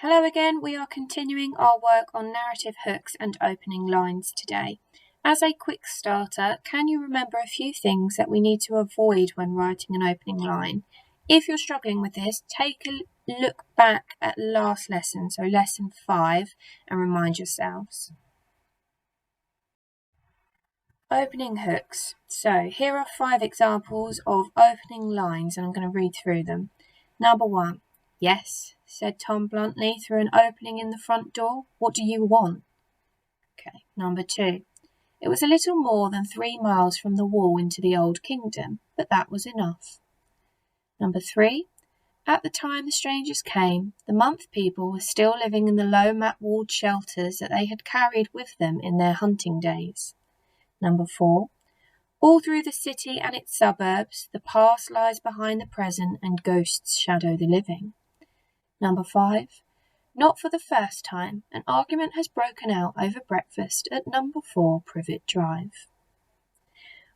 Hello again, we are continuing our work on narrative hooks and opening lines today. As a quick starter, can you remember a few things that we need to avoid when writing an opening line? If you're struggling with this, take a look back at last lesson, so lesson 5, and remind yourselves. Opening hooks. So here are 5 examples of opening lines and I'm going to read through them. Number 1. Yes, said Tom bluntly through an opening in the front door. What do you want? Okay. Number 2. It was a little more than 3 miles from the wall into the old kingdom, but that was enough. Number 3. At the time the strangers came, the month people were still living in the low mat-walled shelters that they had carried with them in their hunting days. Number 4. All through the city and its suburbs, the past lies behind the present and ghosts shadow the living. Number 5. Not for the first time, an argument has broken out over breakfast at number 4 Privet Drive.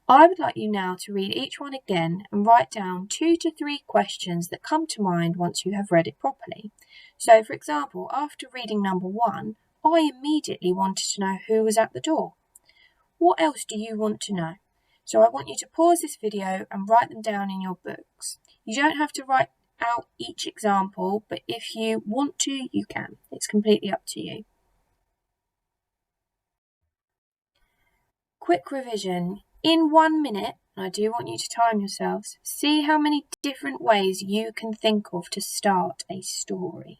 I would like you now to read each one again and write down 2 to 3 questions that come to mind once you have read it properly. So, for example, after reading number 1, I immediately wanted to know who was at the door. What else do you want to know? So I want you to pause this video and write them down in your books. You don't have to write out each example, but if you want to, you can. It's completely up to you. Quick revision. In 1 minute, and I do want you to time yourselves, see how many different ways you can think of to start a story.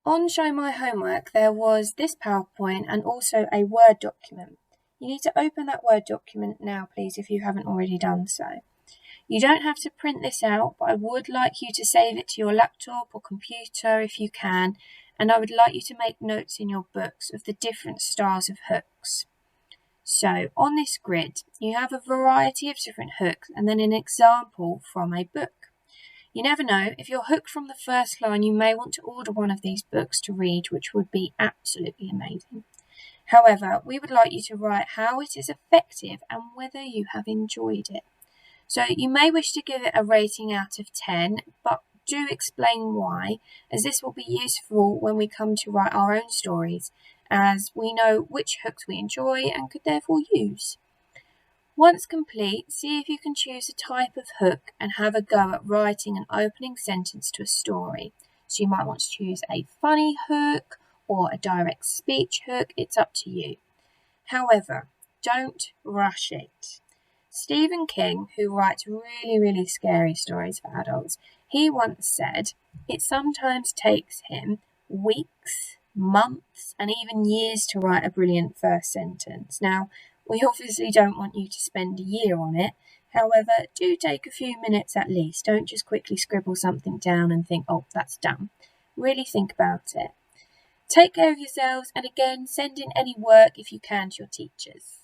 On Show My Homework, there was this PowerPoint and also a Word document. You need to open that Word document now, please, if you haven't already done so. You don't have to print this out, but I would like you to save it to your laptop or computer if you can, and I would like you to make notes in your books of the different styles of hooks. So, on this grid, you have a variety of different hooks and then an example from a book. You never know, if you're hooked from the first line, you may want to order one of these books to read, which would be absolutely amazing. However, we would like you to write how it is effective and whether you have enjoyed it. So you may wish to give it a rating out of 10, but do explain why, as this will be useful when we come to write our own stories, as we know which hooks we enjoy and could therefore use. Once complete, see if you can choose a type of hook and have a go at writing an opening sentence to a story. So you might want to choose a funny hook or a direct speech hook, it's up to you. However, don't rush it. Stephen King, who writes really scary stories for adults, he once said, it sometimes takes him weeks, months, and even years to write a brilliant first sentence. Now, we obviously don't want you to spend a year on it. However, do take a few minutes at least. Don't just quickly scribble something down and think, oh, that's done. Really think about it. Take care of yourselves, and again, send in any work if you can to your teachers.